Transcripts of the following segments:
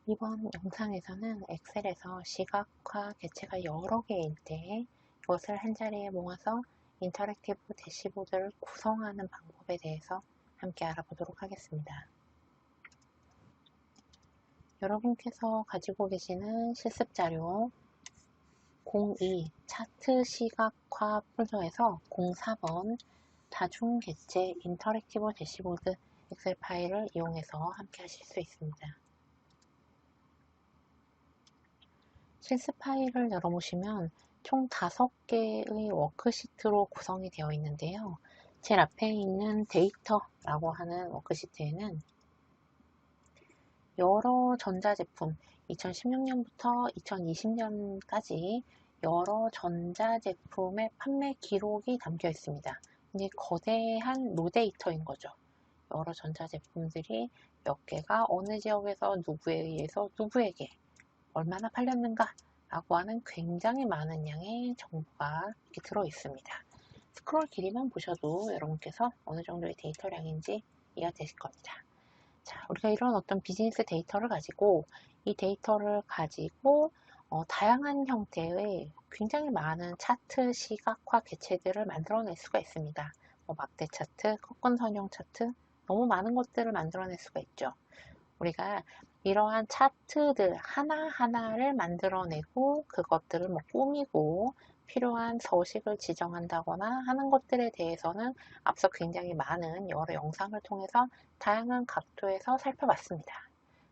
이번 영상에서는 엑셀에서 시각화 객체가 여러 개일 때 이것을 한자리에 모아서 인터랙티브 대시보드를 구성하는 방법에 대해서 함께 알아보도록 하겠습니다. 여러분께서 가지고 계시는 실습자료 02 차트 시각화 폴더에서 04번 다중 객체 인터랙티브 대시보드 엑셀 파일을 이용해서 함께 하실 수 있습니다. 실습 파일을 열어보시면 총 5개의 워크시트로 구성이 되어 있는데요. 제일 앞에 있는 데이터라고 하는 워크시트에는 여러 전자제품, 2016년부터 2020년까지 여러 전자제품의 판매 기록이 담겨 있습니다. 이게 거대한 노데이터인 거죠. 여러 전자제품들이 몇 개가 어느 지역에서 누구에 의해서 누구에게 얼마나 팔렸는가 라고 하는 굉장히 많은 양의 정보가 이렇게 들어 있습니다. 스크롤 길이만 보셔도 여러분께서 어느 정도의 데이터량인지 이해가 되실 겁니다. 자, 우리가 이런 어떤 비즈니스 데이터를 가지고 이 데이터를 가지고 다양한 형태의 굉장히 많은 차트 시각화 개체들을 만들어낼 수가 있습니다. 막대 차트, 꺾은 선형 차트, 너무 많은 것들을 만들어낼 수가 있죠. 우리가 이러한 차트들 하나하나를 만들어내고 그것들을 꾸미고 필요한 서식을 지정한다거나 하는 것들에 대해서는 앞서 굉장히 많은 여러 영상을 통해서 다양한 각도에서 살펴봤습니다.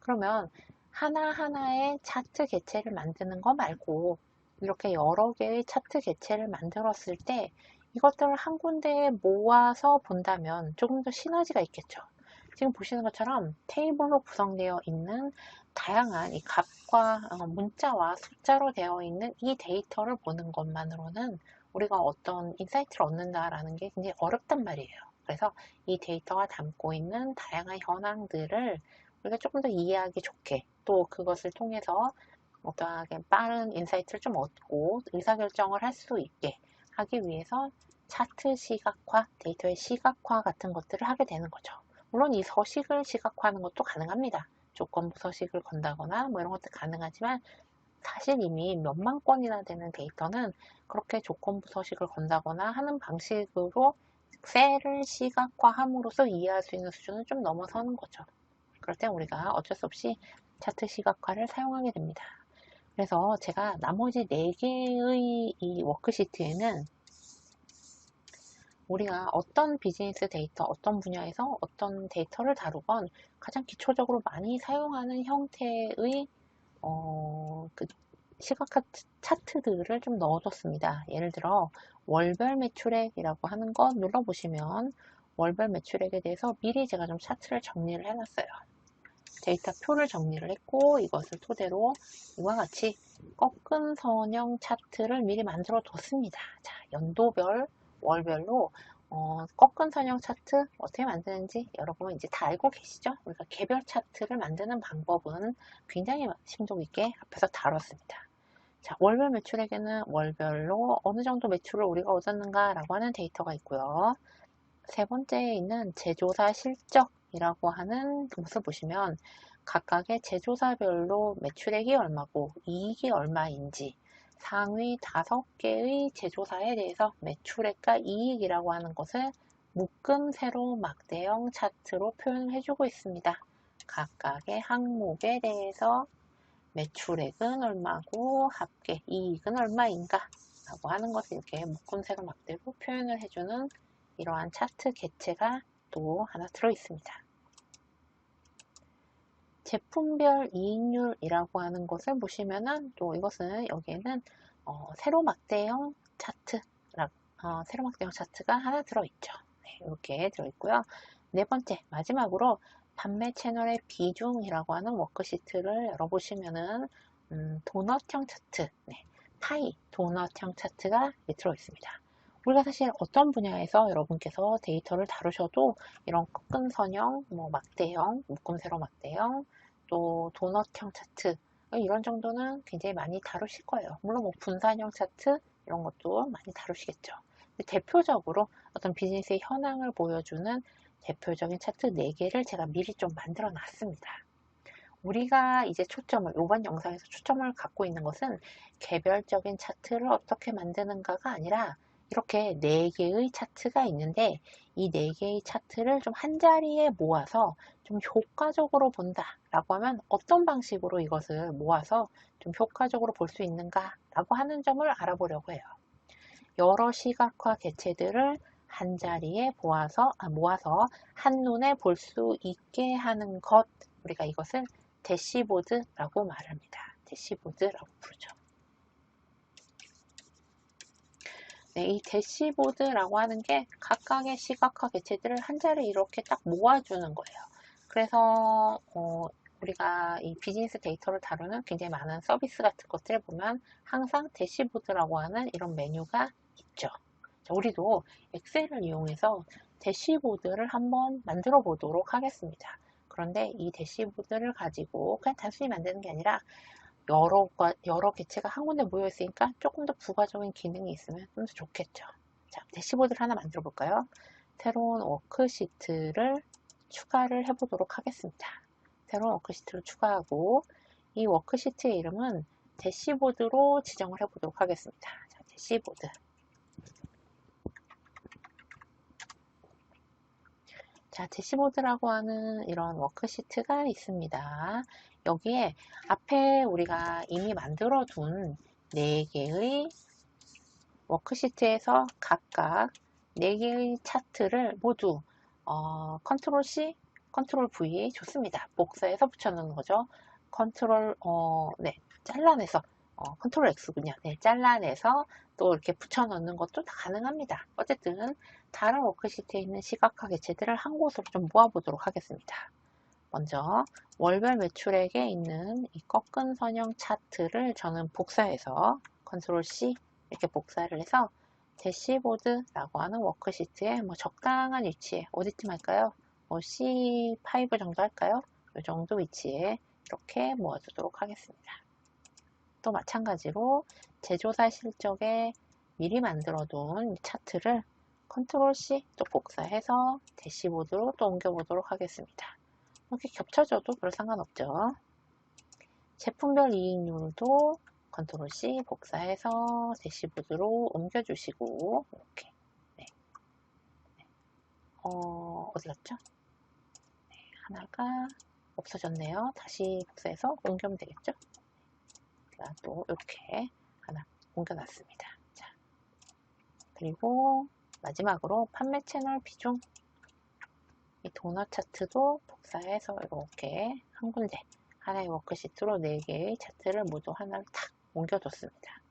그러면 하나하나의 차트 개체를 만드는 거 말고 이렇게 여러 개의 차트 개체를 만들었을 때 이것들을 한 군데에 모아서 본다면 조금 더 시너지가 있겠죠. 지금 보시는 것처럼 테이블로 구성되어 있는 다양한 이 값과 문자와 숫자로 되어 있는 이 데이터를 보는 것만으로는 우리가 어떤 인사이트를 얻는다라는 게 굉장히 어렵단 말이에요. 그래서 이 데이터가 담고 있는 다양한 현황들을 우리가 조금 더 이해하기 좋게 또 그것을 통해서 어떠하게 빠른 인사이트를 좀 얻고 의사결정을 할 수 있게 하기 위해서 차트 시각화, 데이터의 시각화 같은 것들을 하게 되는 거죠. 물론 이 서식을 시각화하는 것도 가능합니다. 조건부 서식을 건다거나 이런 것도 가능하지만 사실 이미 몇만 건이나 되는 데이터는 그렇게 조건부 서식을 건다거나 하는 방식으로 셀을 시각화함으로써 이해할 수 있는 수준은 좀 넘어서는 거죠. 그럴 때 우리가 어쩔 수 없이 차트 시각화를 사용하게 됩니다. 그래서 제가 나머지 4개의 이 워크시트에는 우리가 어떤 비즈니스 데이터, 어떤 분야에서 어떤 데이터를 다루건 가장 기초적으로 많이 사용하는 형태의 그 시각화 차트들을 좀 넣어뒀습니다. 예를 들어 월별 매출액이라고 하는 거 눌러보시면 월별 매출액에 대해서 미리 제가 좀 차트를 정리를 해놨어요. 데이터 표를 정리를 했고 이것을 토대로 이와 같이 꺾은 선형 차트를 미리 만들어 뒀습니다. 자, 연도별, 월별로 꺾은 선형 차트 어떻게 만드는지 여러분 이제 다 알고 계시죠? 우리가 개별 차트를 만드는 방법은 굉장히 심도 있게 앞에서 다뤘습니다. 자, 월별 매출액에는 월별로 어느 정도 매출을 우리가 얻었는가 라고 하는 데이터가 있고요. 세 번째에 있는 제조사 실적이라고 하는 것을 보시면 각각의 제조사별로 매출액이 얼마고 이익이 얼마인지 상위 5개의 제조사에 대해서 매출액과 이익이라고 하는 것을 묶음 세로 막대형 차트로 표현을 해주고 있습니다. 각각의 항목에 대해서 매출액은 얼마고 합계 이익은 얼마인가 라고 하는 것을 이렇게 묶음 세로 막대로 표현을 해주는 이러한 차트 개체가 또 하나 들어 있습니다. 제품별 이익률이라고 하는 것을 보시면은 또 이것은 여기에는 세로 막대형 차트, 세로 막대형 차트가 하나 들어있죠. 네, 이렇게 들어있고요. 네 번째, 마지막으로 판매 채널의 비중이라고 하는 워크시트를 열어보시면은 도넛형 차트, 네, 파이 도넛형 차트가 들어있습니다. 우리가 사실 어떤 분야에서 여러분께서 데이터를 다루셔도 이런 꺾은 선형, 막대형, 묶음 세로 막대형, 또 도넛형 차트 이런 정도는 굉장히 많이 다루실 거예요. 물론 분산형 차트 이런 것도 많이 다루시겠죠. 대표적으로 어떤 비즈니스의 현황을 보여주는 대표적인 차트 4개를 제가 미리 좀 만들어 놨습니다. 우리가 이제 초점을, 이번 영상에서 초점을 갖고 있는 것은 개별적인 차트를 어떻게 만드는가가 아니라 이렇게 4개의 차트가 있는데 이 4개의 차트를 좀 한 자리에 모아서 좀 효과적으로 본다 라고 하면 어떤 방식으로 이것을 모아서 좀 효과적으로 볼 수 있는가 라고 하는 점을 알아보려고 해요. 여러 시각화 개체들을 한 자리에 모아서 한눈에 볼 수 있게 하는 것, 우리가 이것을 대시보드라고 말합니다. 대시보드라고 부르죠. 네, 이 대시보드라고 하는 게 각각의 시각화 개체들을 한 자리에 이렇게 딱 모아주는 거예요. 그래서 우리가 이 비즈니스 데이터를 다루는 굉장히 많은 서비스 같은 것들을 보면 항상 대시보드라고 하는 이런 메뉴가 있죠. 자, 우리도 엑셀을 이용해서 대시보드를 한번 만들어 보도록 하겠습니다. 그런데 이 대시보드를 가지고 그냥 단순히 만드는 게 아니라 여러 개체가 한 군데 모여 있으니까 조금 더 부가적인 기능이 있으면 좀 더 좋겠죠. 자, 대시보드를 하나 만들어 볼까요? 새로운 워크시트를 추가를 해 보도록 하겠습니다. 새로운 워크시트를 추가하고 이 워크시트의 이름은 대시보드로 지정을 해 보도록 하겠습니다. 자, 대시보드. 자, 대시보드라고 하는 이런 워크시트가 있습니다. 여기에 앞에 우리가 이미 만들어 둔 4개의 워크시트에서 각각 4개의 차트를 모두 컨트롤 C, 컨트롤 V 좋습니다. 복사해서 붙여넣는 거죠. 잘라내서 컨트롤 X군요. 네, 잘라내서 또 이렇게 붙여넣는 것도 다 가능합니다. 어쨌든 다른 워크시트에 있는 시각화 개체들을 한 곳으로 좀 모아보도록 하겠습니다. 먼저 월별 매출액에 있는 이 꺾은 선형 차트를 저는 복사해서 컨트롤 C 이렇게 복사를 해서 대시보드라고 하는 워크시트에 뭐 적당한 위치에 어디쯤 할까요? 뭐 C5 정도 할까요? 이 정도 위치에 이렇게 모아두도록 하겠습니다. 또 마찬가지로 제조사 실적에 미리 만들어둔 차트를 컨트롤 C 또 복사해서 대시보드로 또 옮겨보도록 하겠습니다. 이렇게 겹쳐져도 별 상관없죠. 제품별 이익률도 컨트롤 C 복사해서 대시보드로 옮겨주시고 이렇게 네. 어디 갔죠? 네, 하나가 없어졌네요. 다시 복사해서 옮기면 되겠죠? 제가 또 이렇게 하나 옮겨놨습니다. 자, 그리고 마지막으로 판매 채널 비중 이 도넛 차트도 복사해서 이렇게 한 군데 하나의 워크시트로 4개의 차트를 모두 하나를 탁 옮겨뒀습니다.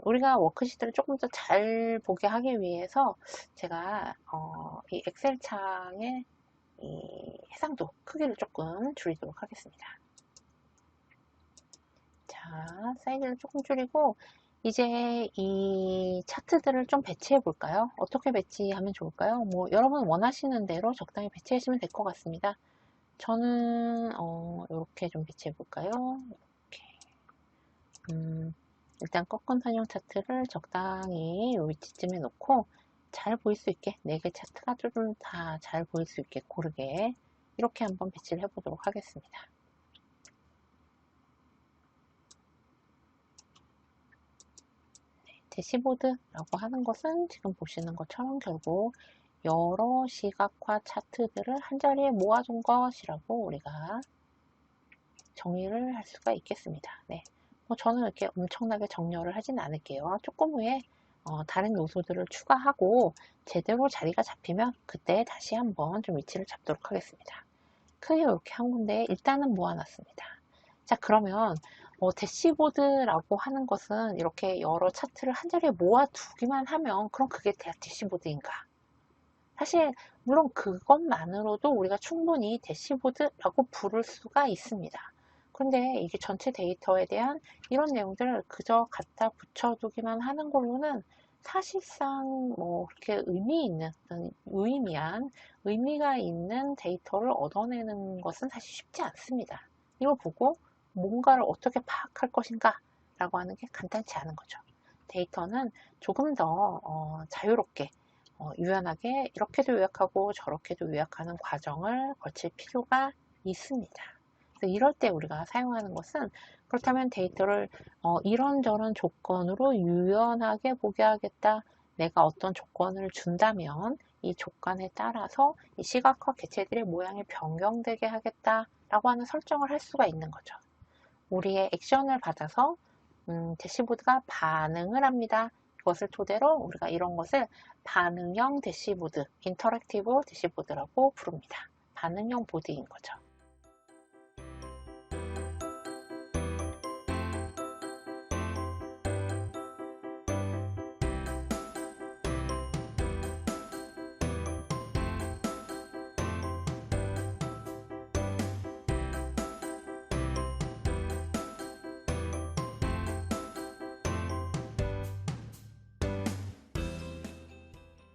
우리가 워크시트를 조금 더 잘 보게 하기 위해서 제가 이 엑셀 창의 이 해상도 크기를 조금 줄이도록 하겠습니다. 자, 사이즈를 조금 줄이고 이제 이 차트들을 좀 배치해 볼까요? 어떻게 배치하면 좋을까요? 뭐 여러분 원하시는 대로 적당히 배치하시면 될 것 같습니다. 저는 이렇게 좀 배치해 볼까요? 이렇게 일단 꺾은 선형 차트를 적당히 이 위치쯤에 놓고 잘 보일 수 있게 4개 차트가 좀 다 잘 보일 수 있게 고르게 이렇게 한번 배치를 해 보도록 하겠습니다. 대시보드라고 하는 것은 지금 보시는 것처럼 결국 여러 시각화 차트들을 한자리에 모아둔 것이라고 우리가 정의를 할 수가 있겠습니다. 네. 저는 이렇게 엄청나게 정렬을 하진 않을게요. 조금 후에 다른 요소들을 추가하고 제대로 자리가 잡히면 그때 다시 한번 좀 위치를 잡도록 하겠습니다. 크게 이렇게 한 군데 일단은 모아놨습니다. 자, 그러면 대시보드라고 하는 것은 이렇게 여러 차트를 한 자리에 모아두기만 하면 그럼 그게 대시보드인가? 사실 물론 그것만으로도 우리가 충분히 대시보드라고 부를 수가 있습니다. 그런데 이게 전체 데이터에 대한 이런 내용들을 그저 갖다 붙여두기만 하는 걸로는 사실상 뭐 그렇게 의미 있는, 유의미한 의미가 있는 데이터를 얻어내는 것은 사실 쉽지 않습니다. 이거 보고 뭔가를 어떻게 파악할 것인가 라고 하는 게 간단치 않은 거죠. 데이터는 조금 더 자유롭게 유연하게 이렇게도 요약하고 저렇게도 요약하는 과정을 거칠 필요가 있습니다. 그래서 이럴 때 우리가 사용하는 것은 그렇다면 데이터를 이런저런 조건으로 유연하게 보게 하겠다. 내가 어떤 조건을 준다면 이 조건에 따라서 이 시각화 개체들의 모양이 변경되게 하겠다라고 하는 설정을 할 수가 있는 거죠. 우리의 액션을 받아서 대시보드가 반응을 합니다. 이것을 토대로 우리가 이런 것을 반응형 대시보드, 인터랙티브 대시보드라고 부릅니다. 반응형 보드인 거죠.